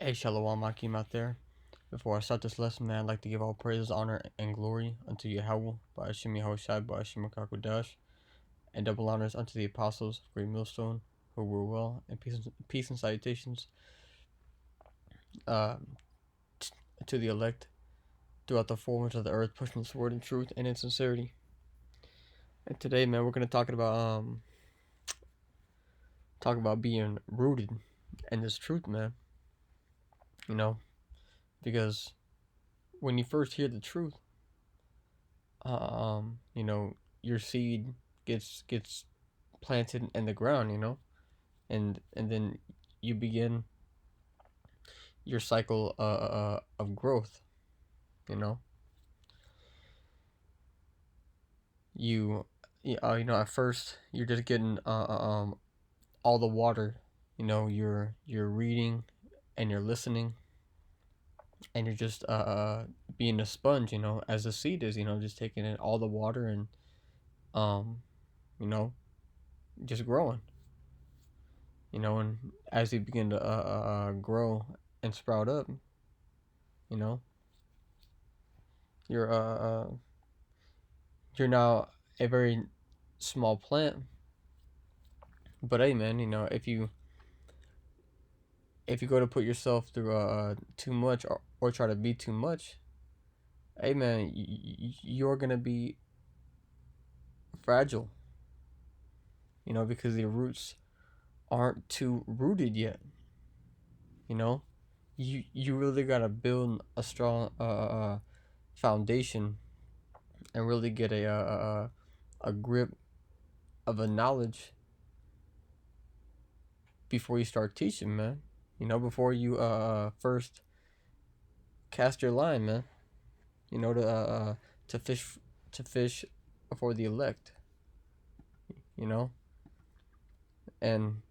Hey, Shalom Akim out there. Before I start this lesson, man, I'd like to give all praises, honor, and glory unto Yahweh, by Hashem Yahushai, by Hashem Kakodash, and double honors unto the apostles of Great Millstone, who rule well, and peace and salutations uh, to the elect throughout the four winds of the earth, pushing this word in truth and in sincerity. And today, man, we're gonna talk about being rooted in this truth, man. You know, because when you first hear the truth, your seed gets planted in the ground, and then you begin your cycle of growth. At first you're just getting all the water. You're reading and you're listening, and you're just being a sponge, as the seed is, just taking in all the water and um you know just growing, and as you begin to grow and sprout up, you know you're you're now a very small plant. But hey, man, if you go to put yourself through too much, or try to be too much, hey, man, you're gonna be fragile, because your roots aren't too rooted yet. You really gotta build a strong foundation and really get a grip of a knowledge before you start teaching, man. Before you first cast your line, man. To fish for the elect. You know, and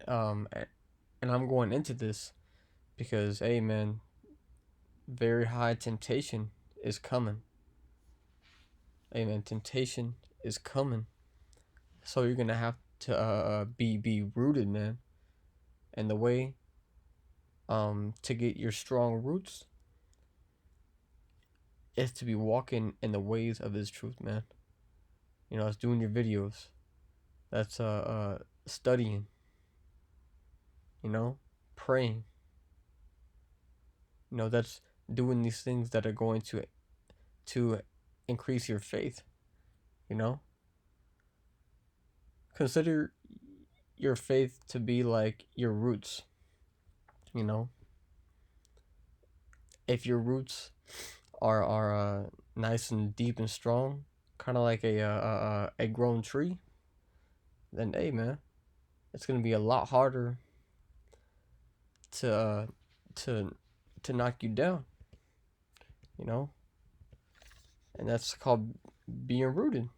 um, and I'm going into this because, hey, man, very high temptation is coming. Hey, man, temptation is coming. So you're gonna have to be rooted, man. And the way to get your strong roots is to be walking in the ways of His truth, man. It's doing your videos. That's studying. Praying. That's doing these things that are going to increase your faith. Consider your faith to be like your roots. If your roots are nice and deep and strong, kind of like a grown tree, then hey, man, it's gonna be a lot harder to to knock you down. And that's called being rooted.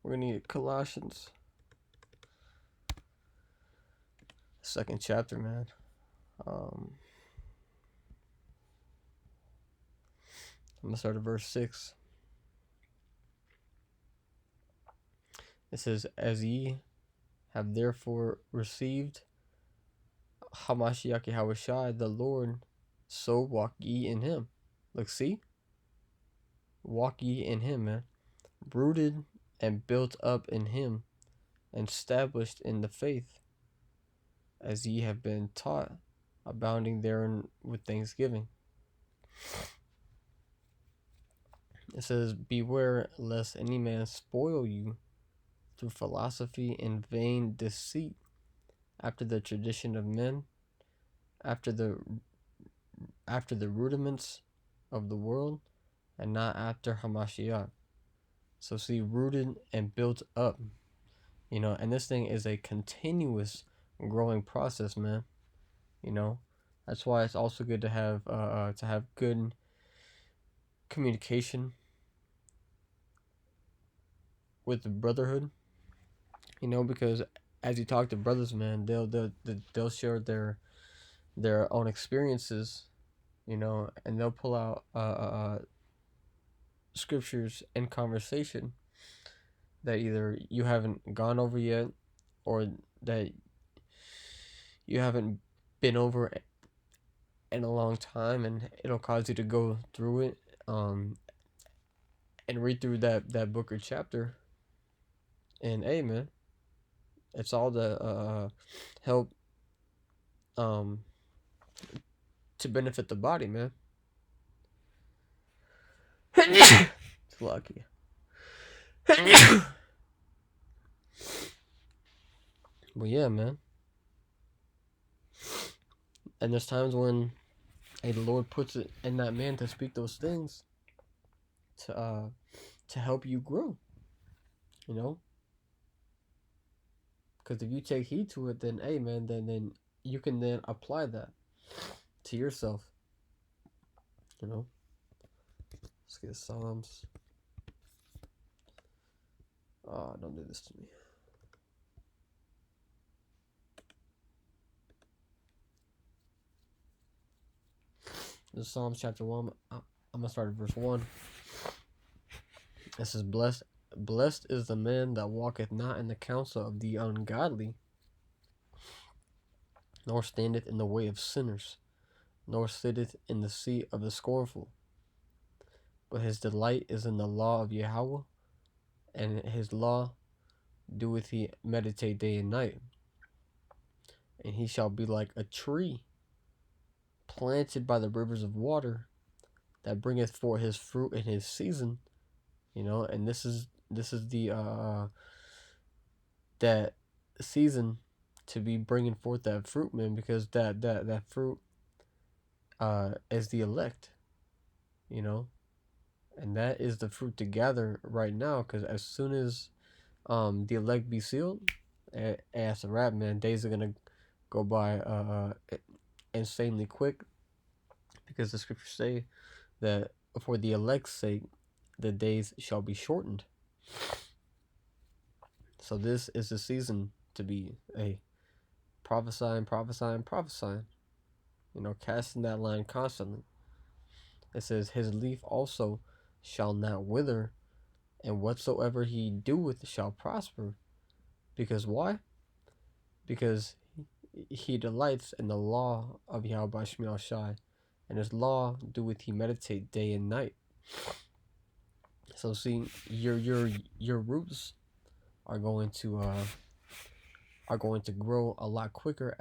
We're gonna need Colossians, second chapter, man. I'm gonna start at verse 6. It says, "As ye have therefore received Hamashiach Yahushai the Lord, so walk ye in Him." Look, see, walk ye in Him, man. Rooted and built up in Him, and established in the faith, as ye have been taught, abounding therein with thanksgiving. It says, "Beware lest any man spoil you through philosophy and vain deceit, after the tradition of men, after the rudiments of the world, and not after Hamashiach." So see, rooted and built up, and this thing is a continuous growing process, man. That's why it's also good to have good communication with the brotherhood. Because as you talk to brothers, man, they'll share their own experiences, and they'll pull out scriptures and conversation that either you haven't gone over yet, or that you haven't been over in a long time, and it'll cause you to go through it, um, and read through that book or chapter. And hey, man, it's all to help, um, to benefit the body, man. It's lucky. But yeah, man. And there's times when, hey, the Lord puts it in that man to speak those things to help you grow. You know, because if you take heed to it, then hey, man, then you can then apply that to yourself. You know, let's get Psalms. Oh, don't do this to me. This is Psalms chapter 1. I'm gonna start at verse 1. It says, Blessed is the man that walketh not in the counsel of the ungodly, nor standeth in the way of sinners, nor sitteth in the seat of the scornful. But his delight is in the law of Yahweh, and his law doeth he meditate day and night. And he shall be like a tree planted by the rivers of water, that bringeth forth his fruit in his season. You know, and this is the that season to be bringing forth that fruit, man, because that fruit is the elect. You know, and that is the fruit to gather right now, because as soon as the elect be sealed, as a rap, man, days are gonna go by insanely quick, because the scriptures say that for the elect's sake the days shall be shortened. So this is the season to be prophesying, you know, casting that line constantly. It says, his leaf also shall not wither, and whatsoever he doeth shall prosper. Because why? Because he delights in the law of Yahweh Shemiel Shai, and his law doeth he meditate day and night. So see, your roots are going to grow a lot quicker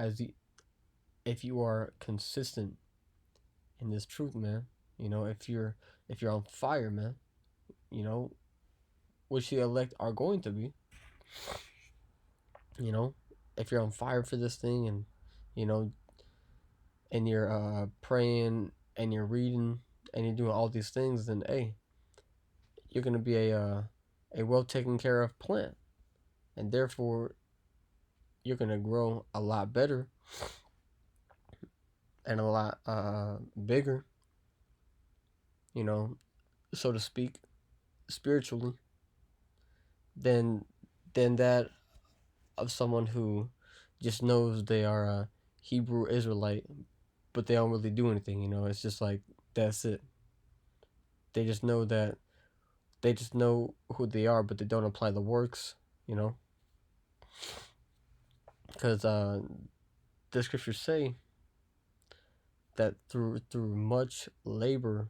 if you are consistent in this truth, man. You know, if you're on fire, man, you know, which the elect are going to be. You know, if you're on fire for this thing, and you know, and you're praying, and you're reading, and you're doing all these things, then hey, you're gonna be a well taken care of plant, and therefore you're gonna grow a lot better and a lot bigger, you know, so to speak, spiritually, than that of someone who just knows they are a Hebrew Israelite, but they don't really do anything. You know, it's just like that's it. They just know that they just know who they are, but they don't apply the works. You know, because the scriptures say that through much labor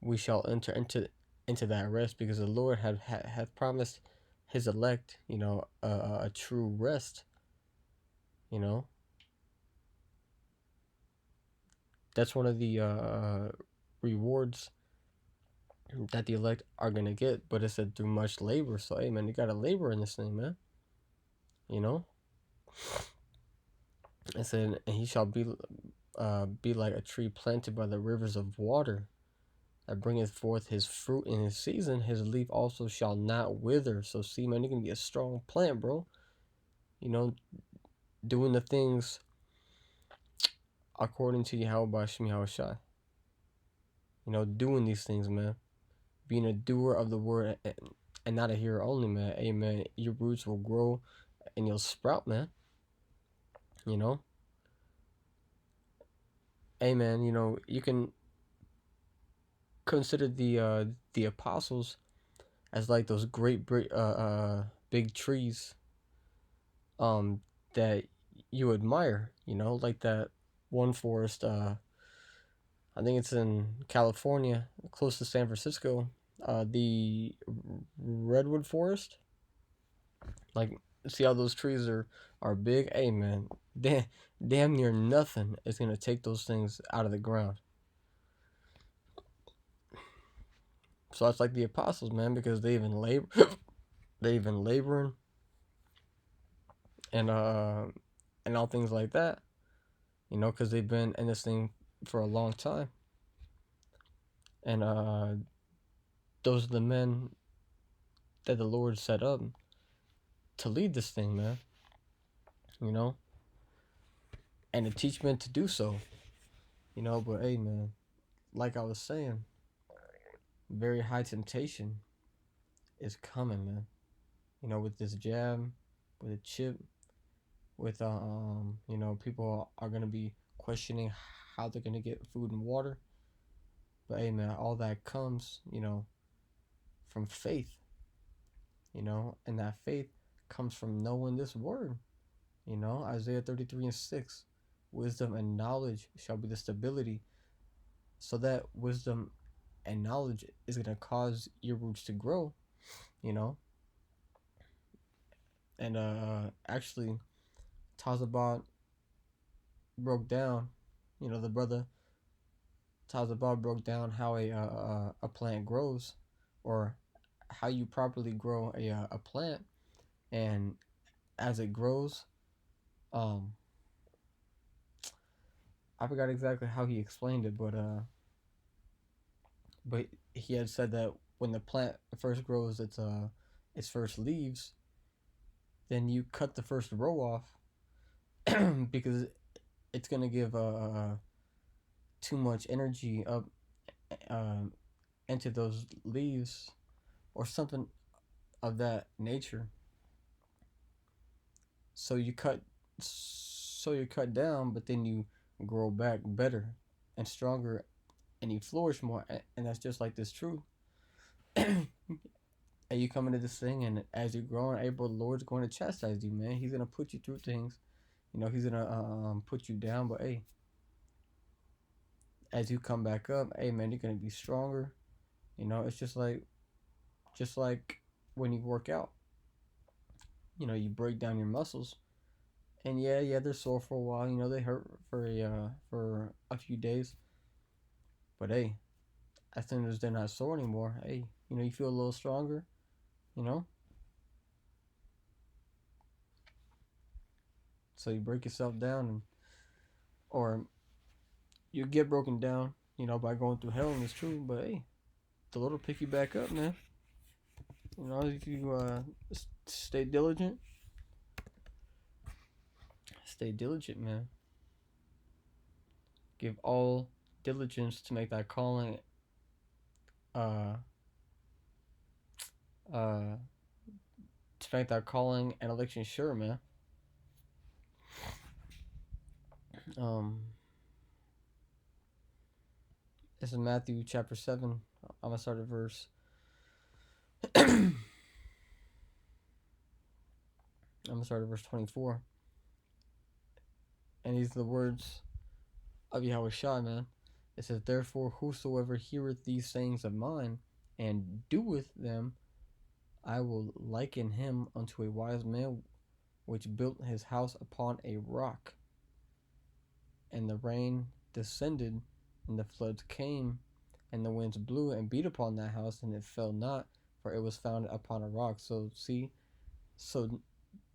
we shall enter into that rest, because the Lord hath promised his elect, you know, a true rest. You know, that's one of the rewards that the elect are gonna get, but it said through much labor. So hey, man, you gotta labor in this thing, man. You know, it said, and he shall be like a tree planted by the rivers of water, that bringeth forth his fruit in his season. His leaf also shall not wither. So see, man, you can be a strong plant, bro. You know, doing the things according to Yahweh Shemi Shai. You know, doing these things, man. Being a doer of the word, and not a hearer only, man. Hey, man, your roots will grow and you'll sprout, man. You know? Hey, man, you know, you can consider the apostles as like those great big trees that you admire, like that one forest. I think it's in California, close to San Francisco. The redwood forest. Like, see how those trees are big. Hey man, damn near nothing is gonna take those things out of the ground. So that's like the apostles, man, because they even labor, they even laboring and and all things like that. Because they've been in this thing for a long time, and those are the men that the Lord set up to lead this thing, man. You know, and to teach men to do so. But hey, man, like I was saying, very high temptation is coming, man. With this jab, with a chip, with people are gonna be questioning how they're gonna get food and water. But hey, man, all that comes, from faith, and that faith comes from knowing this word. Isaiah 33:6, wisdom and knowledge shall be the stability. So that wisdom and knowledge is gonna cause your roots to grow, you know. And actually, Tazabot broke down, the brother Tazabot broke down how a plant grows, or how you properly grow a plant, and as it grows, um, I forgot exactly how he explained it, but he had said that when the plant first grows its first leaves, then you cut the first row off because it's gonna give too much energy up um, into those leaves or something of that nature. So you cut down, but then you grow back better and stronger, and you flourish more. And that's just like this truth. And you come into this thing, and as you're growing, April, the Lord's going to chastise you, man. He's gonna put you through things. He's gonna put you down, but hey, as you come back up, hey man, you're gonna be stronger. It's just like when you work out. You break down your muscles, and yeah, they're sore for a while. They hurt for a few days, but hey, as soon as they're not sore anymore, hey, you feel a little stronger. You know, so you break yourself down, or you get broken down. By going through hell, and it's true. But hey, the Lord will pick you back up, man. If you stay diligent, man. Give all diligence to make that calling uh uh to make that calling and election sure, man. Um this is Matthew chapter 7. I'm gonna start at verse I'm gonna start at verse 24. And these are the words of Yahweh Shai, man. It says, therefore whosoever heareth these sayings of mine and doeth them, I will liken him unto a wise man which built his house upon a rock. And the rain descended, and the floods came, and the winds blew and beat upon that house, and it fell not, for it was founded upon a rock. So see, so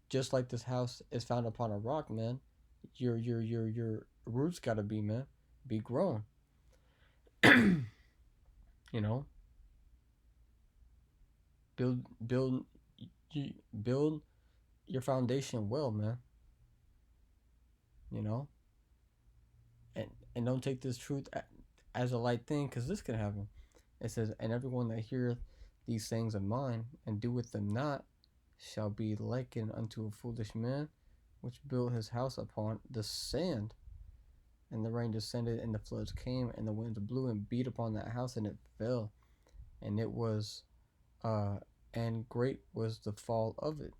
just like this house is founded upon a rock, man, your roots gotta be, man, be grown. you know, build build your foundation well, man. You know, and don't take this truth as a light thing, because this can happen. It says, and everyone that heareth these sayings of mine and doeth them not shall be likened unto a foolish man which built his house upon the sand. And the rain descended, and the floods came, and the winds blew and beat upon that house, and it fell. And it was, and great was the fall of it.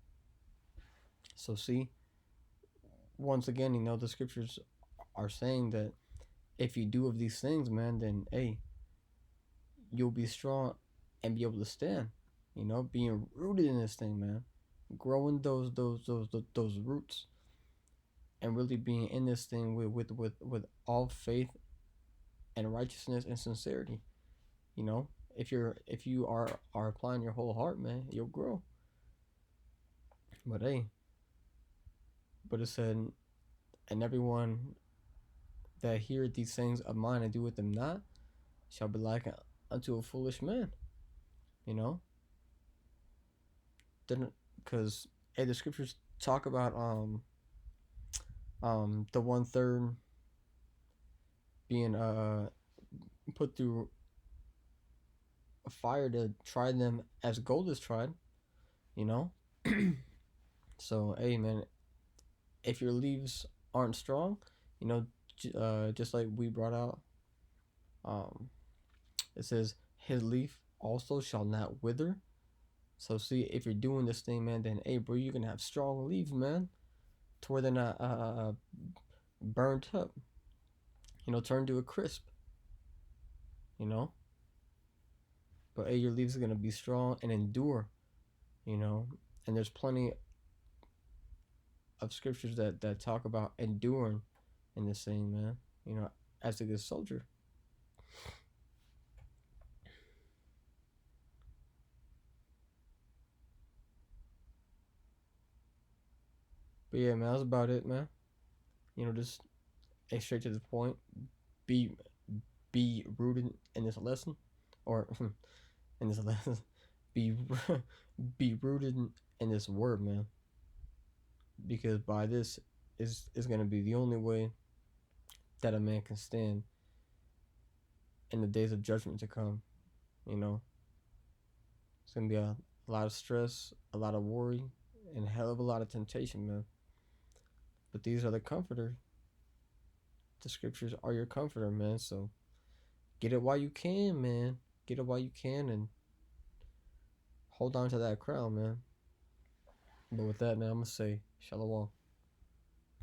So see, once again, the scriptures are saying that if you do of these things, man, then hey, you'll be strong and be able to stand. Being rooted in this thing, man, growing those roots, and really being in this thing with all faith and righteousness and sincerity. You know, if you are applying your whole heart, man, you'll grow. But hey, but it said, and everyone that heareth these things of mine and doeth them not shall be like unto a foolish man. You know, didn't because hey, the scriptures talk about the 1/3 being put through a fire to try them as gold is tried. You know, so hey man, if your leaves aren't strong, you know, just like we brought out, um, it says his leaf also shall not wither. So see, if you're doing this thing, man, then hey, bro, you're gonna have strong leaves, man, to where they're not burnt up. Turn to a crisp. You know, but hey, your leaves are gonna be strong and endure. You know, and there's plenty of scriptures that talk about enduring in this thing, man. As a good soldier. But yeah, man, that's about it, man. Just straight to the point. Be be rooted in this lesson, or in this lesson. Be be rooted in this word, man. Because by this is gonna be the only way that a man can stand in the days of judgment to come. You know, it's gonna be a lot of stress, a lot of worry, and a hell of a lot of temptation, man. But these are the comforter. The scriptures are your comforter, man. So get it while you can, man. Get it while you can, and hold on to that crown, man. But with that, man, I'm gonna say shalom.